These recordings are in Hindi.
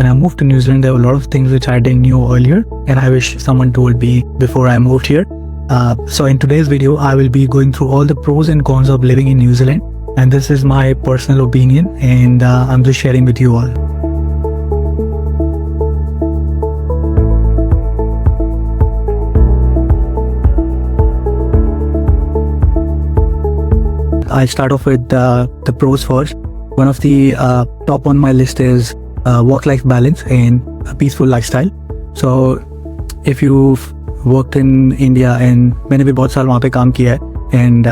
when I moved to New Zealand, there were a lot of things which I didn't know earlier, and I wish someone told me before I moved here. So in today's video, I will be going through all the pros and cons of living in New Zealand, and this is my personal opinion, and I'm just sharing with you all. I'll start off with the pros first. One of the top on my list is work-life balance and a peaceful lifestyle. So if you've worked in India, and मैंने भी बहुत साल वहाँ पे काम किया है, and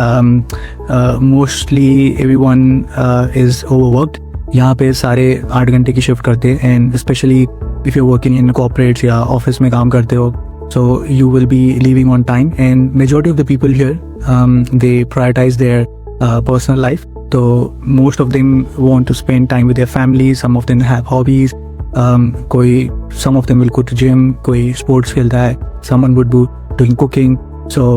mostly everyone is overworked. यहाँ पे सारे 8 घंटे की शिफ्ट करते हैं, and especially if you're working in corporates या ऑफिस में काम करते हो, so you will be leaving on time, and majority of the people here they prioritize their personal life. So most of them want to spend time with their families. Some of them have hobbies. Some of them will go to gym. कोई sports खेलता है. Someone would be doing cooking. So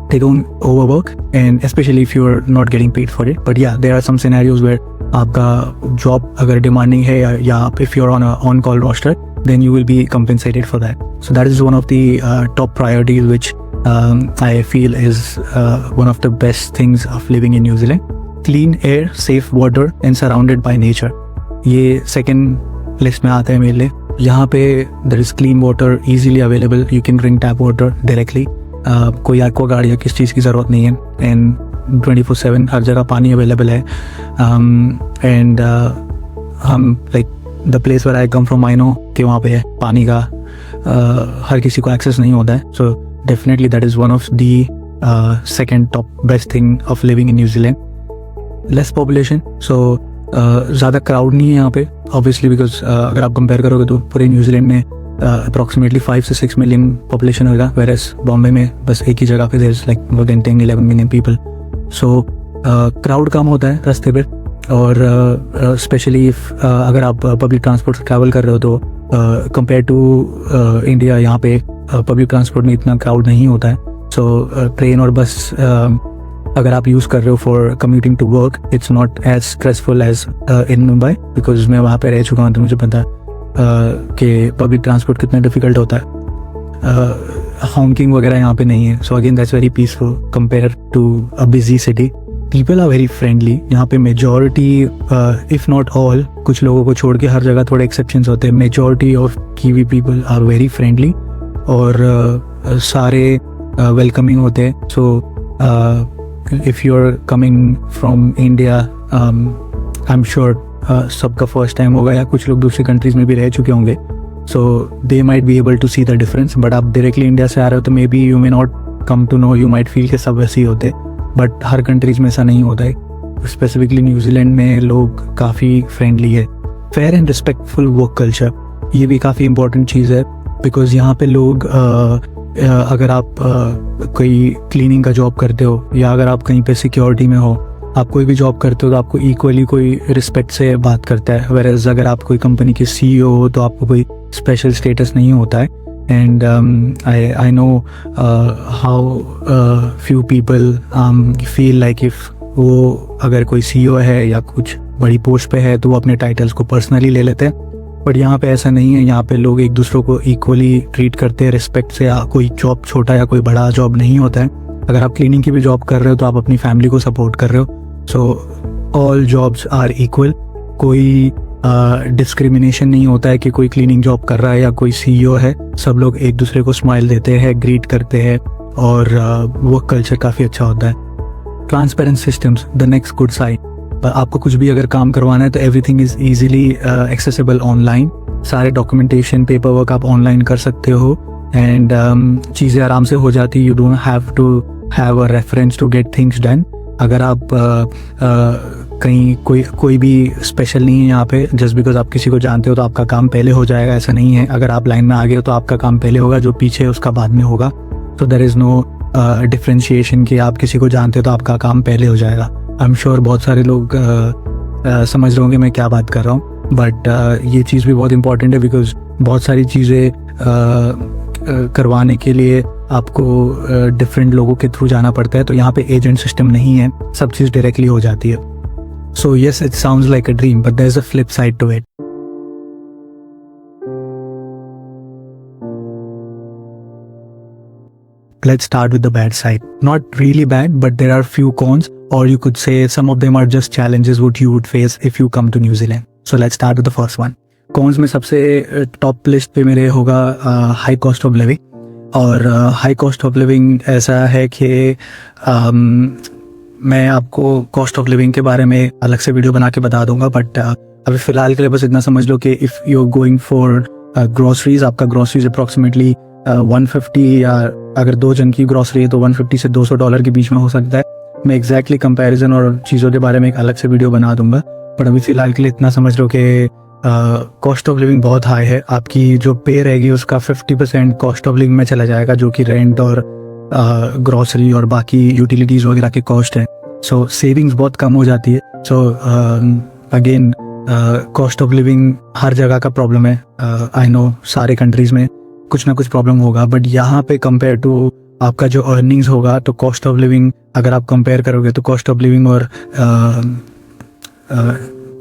they don't overwork, and especially if you're not getting paid for it. But yeah, there are some scenarios where आपका job अगर demanding है या if you're on a on-call roster, then you will be compensated for that. So that is one of the top priorities which I feel is one of the best things of living in New Zealand. Clean air, safe water and surrounded by nature. ये second list में आता है मेरे लिए. यहाँ पे there is clean water easily available. You can drink tap water directly. कोई एक्वागार्ड या किस चीज़ की ज़रूरत नहीं है, and 24/7 हर जगह पानी अवेलेबल है. And हम like the place where I come from, I know कि वहाँ पे पानी का हर किसी को एक्सेस नहीं होता है. So definitely that is one of the second top best thing of living in New Zealand. Less population, so ज़्यादा क्राउड नहीं है यहाँ पे, obviously because अगर आप कंपेयर करोगे तो पूरे न्यूजीलैंड में approximately 5 से 6 million population होगा, whereas बॉम्बे में बस एक ही जगह पे there is like more than 10-11 million people. So crowd कम होता है रास्ते पे, और स्पेशली अगर आप पब्लिक ट्रांसपोर्ट से ट्रैवल कर रहे हो तो कंपेयर टू इंडिया यहाँ पे पब्लिक ट्रांसपोर्ट में इतना क्राउड नहीं होता है. सो ट्रेन और बस अगर आप यूज़ कर रहे हो for commuting to work, it's not as stressful as in Mumbai, because मैं वहाँ पे रह चुका हूँ तो मुझे पता कि पब्लिक ट्रांसपोर्ट कितना डिफिकल्ट होता है. हॉन्किंग वगैरह यहाँ पे नहीं है. So again that's very peaceful compare to a busy city. People are very friendly यहाँ पे. मेजॉरिटी इफ नॉट ऑल, कुछ लोगों को छोड़ के हर जगह थोड़े एक्सेप्शंस होते हैं, majority of Kiwi people are very friendly, और सारे वेलकमिंग होते हैं. So if you're coming from India, I'm sure सबका फर्स्ट टाइम होगा या कुछ लोग दूसरी कंट्रीज में भी रह चुके होंगे, so they might be able to see the difference. But आप डायरेक्टली इंडिया से आ रहे हो तो maybe you may not come to know, you might feel कि सब वैसे ही होते, बट हर कंट्रीज में ऐसा नहीं होता है. स्पेसिफिकली न्यूजीलैंड में लोग काफ़ी फ्रेंडली है. Fair and respectful work culture, ये भी काफ़ी इंपॉर्टेंट चीज़ है, बिकॉज यहाँ पे लोग अगर आप कोई क्लीनिंग का जॉब करते हो या अगर आप कहीं पे सिक्योरिटी में हो, आप कोई भी जॉब करते हो तो आपको इक्वली कोई रिस्पेक्ट से बात करता है. वेरएज अगर आप कोई कंपनी के CEO हो तो आपको कोई स्पेशल स्टेटस नहीं होता है. And I know how few people feel like if वो अगर कोई CEO है या कुछ बड़ी पोस्ट पे है तो वो अपने टाइटल्स को पर्सनली ले लेते हैं. बट यहाँ पे ऐसा नहीं है. यहाँ पे लोग एक दूसरों को इक्वली ट्रीट करते हैं रिस्पेक्ट से. कोई जॉब छोटा या कोई बड़ा जॉब नहीं होता है. अगर आप क्लीनिंग की भी जॉब कर रहे हो तो आप अपनी फैमिली को सपोर्ट कर रहे हो. So all jobs are equal. कोई डिस्क्रिमिनेशन नहीं होता है कि कोई क्लीनिंग जॉब कर रहा है या कोई CEO है. सब लोग एक दूसरे को स्माइल देते हैं, ग्रीट करते हैं, और वर्क कल्चर काफ़ी अच्छा होता है. Transparent systems, the next good side. आपको कुछ भी अगर काम करवाना है तो everything is easily accessible online. सारे डॉक्यूमेंटेशन, पेपर वर्क आप ऑनलाइन कर सकते हो, एंड चीज़ें आराम से हो जाती. You don't have to have a reference to get things done. अगर आप कहीं कोई भी स्पेशल नहीं है यहाँ पे, जस्ट बिकॉज आप किसी को जानते हो तो आपका काम पहले हो जाएगा, ऐसा नहीं है. अगर आप लाइन में आ गए हो तो आपका काम पहले होगा, जो पीछे है उसका बाद में होगा. तो देयर इज़ नो डिफ्रेंशिएशन कि आप किसी को जानते हो तो आपका काम पहले हो जाएगा. आई एम श्योर बहुत सारे लोग समझ रहे होंगे मैं क्या बात कर रहा हूँ, बट ये चीज़ भी बहुत इंपॉर्टेंट है, बिकॉज बहुत सारी चीज़ें करवाने के लिए आपको डिफरेंट लोगों के थ्रू जाना पड़ता है. तो यहाँ पे एजेंट सिस्टम नहीं है, सब चीज़ डायरेक्टली हो जाती है. So yes, it sounds like a dream, but there is a flip side to it. let's start with the bad side. Not really bad, but there are few cons, or you could say some of them are just challenges what you would face if you come to New Zealand. So let's start with the first one. Cons में सबसे टॉप लिस्ट पे मेरे होगा हाई कॉस्ट ऑफ लिविंग. और हाई कॉस्ट ऑफ लिविंग ऐसा है कि मैं आपको कॉस्ट ऑफ लिविंग के बारे में अलग से वीडियो बना के बता दूंगा, बट अभी फ़िलहाल के लिए बस इतना समझ लो कि if you are going for groceries, आपका ग्रोसरीज अप्रॉक्सीमेटली 150, या अगर 2 जन की ग्रोसरी है तो 150 से $200 के बीच में हो सकता है. मैं एग्जैक्टली कंपैरिजन और चीज़ों के बारे में एक अलग से वीडियो बना दूंगा, बट अभी फ़िलहाल के लिए इतना समझ लो कि कॉस्ट ऑफ लिविंग बहुत हाई है. आपकी जो पे रहेगी उसका 50% कॉस्ट ऑफ लिविंग में चला जाएगा, जो कि रेंट और ग्रोसरी और बाकी यूटिलिटीज़ वगैरह के कॉस्ट हैं. सो सेविंग्स बहुत कम हो जाती है. So again cost of living हर जगह का प्रॉब्लम है. आई नो सारे कंट्रीज़ में कुछ ना कुछ प्रॉब्लम होगा, बट यहाँ पे कंपेयर टू आपका जो अर्निंग्स होगा तो कॉस्ट ऑफ लिविंग अगर आप कंपेयर करोगे तो कॉस्ट ऑफ लिविंग और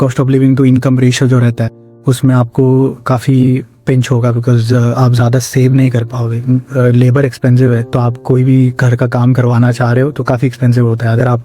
cost of living to income ratio जो रहता है उसमें आपको काफ़ी पिंच होगा, बिकॉज आप ज़्यादा सेव नहीं कर पाओगे. लेबर एक्सपेंसिव है, तो आप कोई भी घर का काम करवाना चाह रहे हो तो काफ़ी एक्सपेंसिव होता है. अगर आप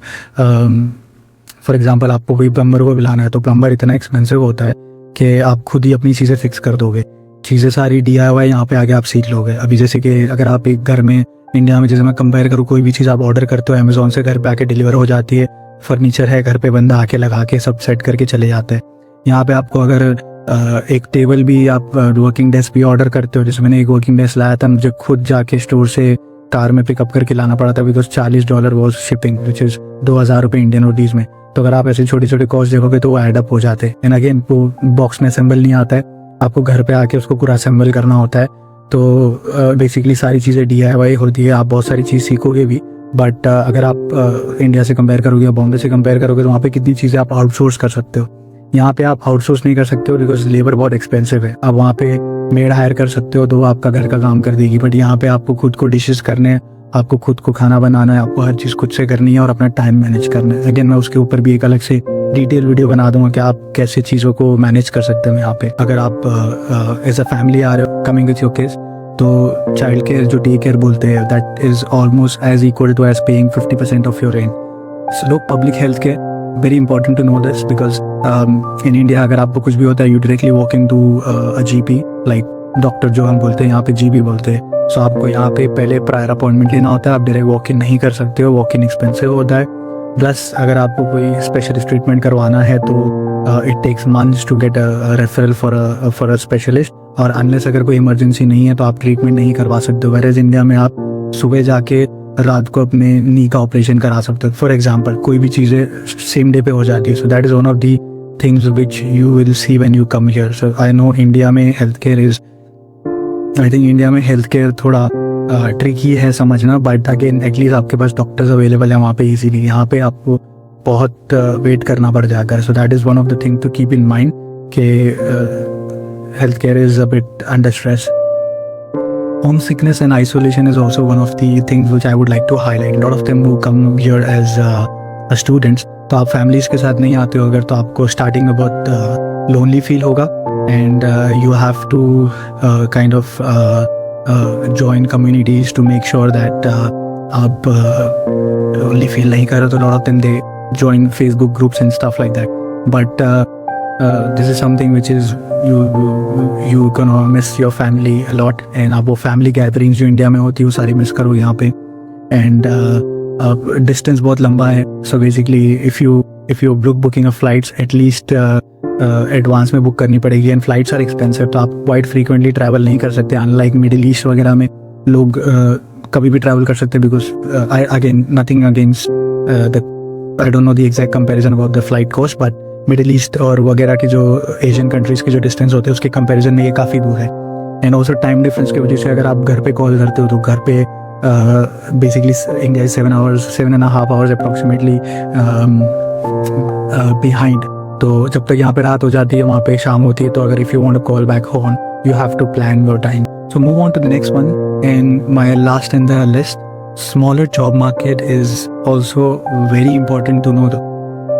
फॉर एग्जांपल आपको कोई प्लम्बर को बुलाना है तो प्लम्बर इतना एक्सपेंसिव होता है कि आप खुद ही अपनी चीज़ें फिक्स कर दोगे. चीज़ें सारी DIY यहाँ पे आगे आप सीख लोगे. अभी जैसे कि अगर आप एक घर में इंडिया में, जैसे मैं कंपेयर करूँ, कोई भी चीज़ आप ऑर्डर करते हो अमेज़ॉन से घर पे आके डिलीवर हो जाती है. फर्नीचर है घर पे, बंदा आके लगा के सब सेट करके चले जाते हैं. यहाँ पे आपको अगर एक टेबल भी, आप वर्किंग डेस्क भी ऑर्डर करते हो, जैसे मैंने एक वर्किंग डेस्क लाया था, मुझे खुद जाके स्टोर से कार में पिकअप करके लाना पड़ा था, because $40 was shipping, which is 2000 रुपये इंडियन रुपीज़ में. तो अगर आप ऐसे छोटे छोटे कॉस्ट देखोगे तो वो एड अप हो जाते हैं. एंड अगेन वो बॉक्स में असेंबल नहीं आता है, आपको घर पे आके उसको पूरा असेंबल करना होता है. तो बेसिकली सारी चीज़ें DIY होती है. आप बहुत सारी चीज़ सीखोगे भी, बट अगर आप इंडिया से कंपेयर करोगे या बॉम्बे से कंपेयर करोगे तो वहाँ पे कितनी चीज़ें आप आउटसोर्स कर सकते हो. यहाँ पे आप आउटसोर्स नहीं कर सकते हो बिकॉज लेबर बहुत एक्सपेंसिव है. आप वहाँ पे मेड हायर कर सकते हो तो वो आपका घर का काम कर देगी, बट यहाँ पे आपको खुद को डिशेस करने हैं, आपको खुद को खाना बनाना है, आपको हर चीज़ खुद से करनी है और अपना टाइम मैनेज करना है. अगेन मैं उसके ऊपर भी एक अलग से डिटेल वीडियो बना दूंगा कि आप कैसे चीज़ों को मैनेज कर सकते हो यहाँ पे. अगर आप एज अ फैमिली आ रहे हो कमिंग विथ योर किड्स, तो चाइल्ड केयर जो डे केयर बोलते हैं, that is almost as equal to as paying 50% of your rent. So public health care, very important to know this, because in India अगर आपको कुछ भी होता है you directly walking to a GP, like doctor जो हम बोलते हैं, यहाँ पे GP बोलते हैं. सो आपको यहाँ पे पहले प्रायर अपॉइंटमेंट लेना होता है. आप डायरेक्ट वॉक इन नहीं कर सकते हो, वॉक इन एक्सपेंसिव होता है. प्लस अगर आपको कोई स्पेशलिस्ट ट्रीटमेंट करवाना है तो it takes months to get a referral for a specialist. और अनलेस अगर कोई इमरजेंसी नहीं है तो आप ट्रीटमेंट नहीं करवा सकते हो. वेरेज इंडिया में आप सुबह जाके रात को अपने नी का ऑपरेशन करा सकते हो. फॉर एग्जाम्पल कोई भी चीज़ें सेम डे पे हो जाती है. सो that is one of the things which you will see when you come here. So I know India में हेल्थ केयर थोड़ा ट्रिकी है समझना, बट अगेन एटलीस्ट आपके पास डॉक्टर्स अवेलेबल है वहाँ पे इजीली. यहाँ पे आपको बहुत वेट करना पड़ जाएगा. So that is one of the thing to keep in mind कि health care is a bit under stress. Home sickness and isolation is also one of the things which I would like to highlight. A lot of them who come here as students, तो आप families के साथ नहीं आते हो अगर, तो आपको starting में बहुत lonely feel होगा, and you have to kind of join communities to make sure that आप lonely feel नहीं कर रहे. तो a lot of them they join Facebook groups and stuff like that. But this is something which is you gonna miss your family a lot, and आप वो family gatherings जो इंडिया में होती है वो सारी मिस करो यहाँ पे. and distance बहुत लंबा है. so basically if you booking of flights at least advance में बुक करनी पड़ेगी, एंड फ्लाइट्स आर एक्सपेंसिव. तो आप क्वाइट फ्रीक्वेंटली ट्रैवल नहीं कर सकते, अनलाइक मिडिल ईस्ट वगैरह में लोग कभी भी ट्रैवल कर सकते हैं. Because again nothing against I don't know the exact comparison about the flight cost, but middle east और वगैरह की जो एशियन कंट्रीज़ के जो डिस्टेंस होते हैं उसके कंपैरिजन में ये काफ़ी दूर है. एंड ऑल्सो टाइम डिफरेंस की वजह से अगर आप घर पे कॉल करते हो तो घर पे basically India 7.5 hours approximately behind. तो जब तक यहाँ पे रात हो जाती है वहाँ पे शाम होती है. तो अगर if you want to call back home you have to plan your time. So move on to the next one, and my last in the list, smaller job market is also very important to know.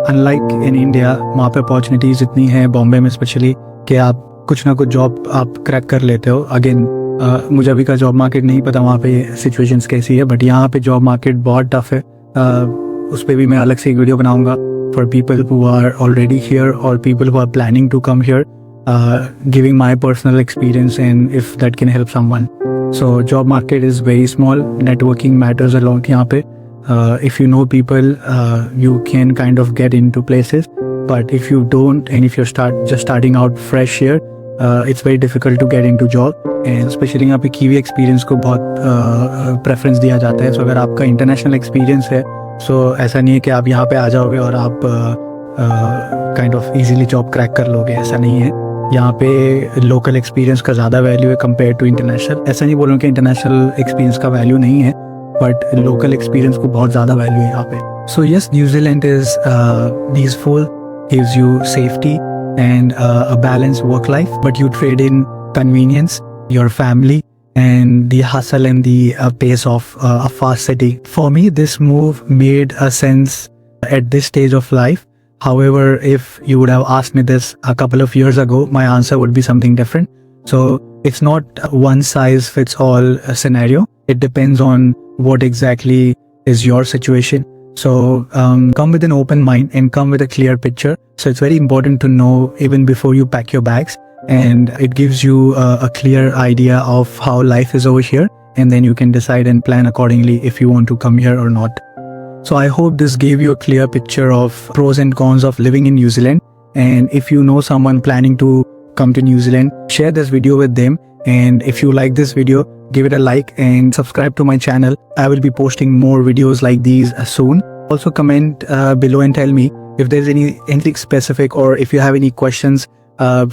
Unlike in India वहाँ पे अपॉर्चुनिटीज़ इतनी हैं, बॉम्बे में स्पेशली, कि आप कुछ ना कुछ जॉब आप क्रैक कर लेते हो. अगेन मुझे अभी का जॉब मार्केट नहीं पता वहाँ पे सिचुएशंस कैसी है, बट यहाँ पे जॉब मार्केट बहुत टफ है. उस पर भी मैं अलग से एक वीडियो बनाऊंगा for people who are already here और people who are planning to come here, giving my personal experience and if that can help someone. So job market is very small, networking matters a lot यहाँ पे. If you know people, you can kind of get into places, but if you don't, and if you're just starting out fresh here, it's very difficult to get into job. And especially यहाँ पे कीवी एक्सपीरियंस को बहुत प्रेफरेंस दिया जाता है. सो अगर आपका इंटरनेशनल एक्सपीरियंस है, सो ऐसा नहीं है कि आप यहाँ पे आ जाओगे और आप kind of easily job crack कर लोगे, ऐसा नहीं है. यहाँ पे लोकल एक्सपीरियंस का ज़्यादा वैल्यू है कंपेयर टू इंटरनेशनल. ऐसा नहीं बोलूँ कि इंटरनेशनल एक्सपीरियंस का वैल्यू नहीं है, बट लोकल एक्सपीरियंस को बहुत ज़्यादा वैल्यू है यहाँ पे. So yes, New Zealand is peaceful, gives you safety and a balanced work life, but you trade in convenience, your family, and the hustle and the pace of a fast city. For me, this move made a sense at this stage of life. However, if you would have asked me this a couple of years ago, my answer would be something different. So it's not a one size fits all scenario. It depends on what exactly is your situation. So come with an open mind and come with a clear picture. So it's very important to know even before you pack your bags, and it gives you a clear idea of how life is over here, and then you can decide and plan accordingly if you want to come here or not. So I hope this gave you a clear picture of pros and cons of living in New Zealand. And if you know someone planning to come to New Zealand, share this video with them. And if you like this video, give it a like and subscribe to my channel. I will be posting more videos like these soon. Also comment below and tell me if there's anything specific, or if you have any questions,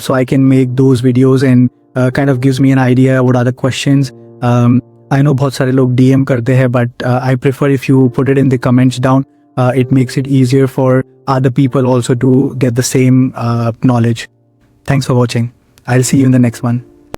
so I can make those videos, and kind of gives me an idea what are the questions. I know बहुत सारे लोग DM करते हैं, but I prefer if you put it in the comments down. It makes it easier for other people also to get the same knowledge. Thanks for watching. I'll see you in the next one.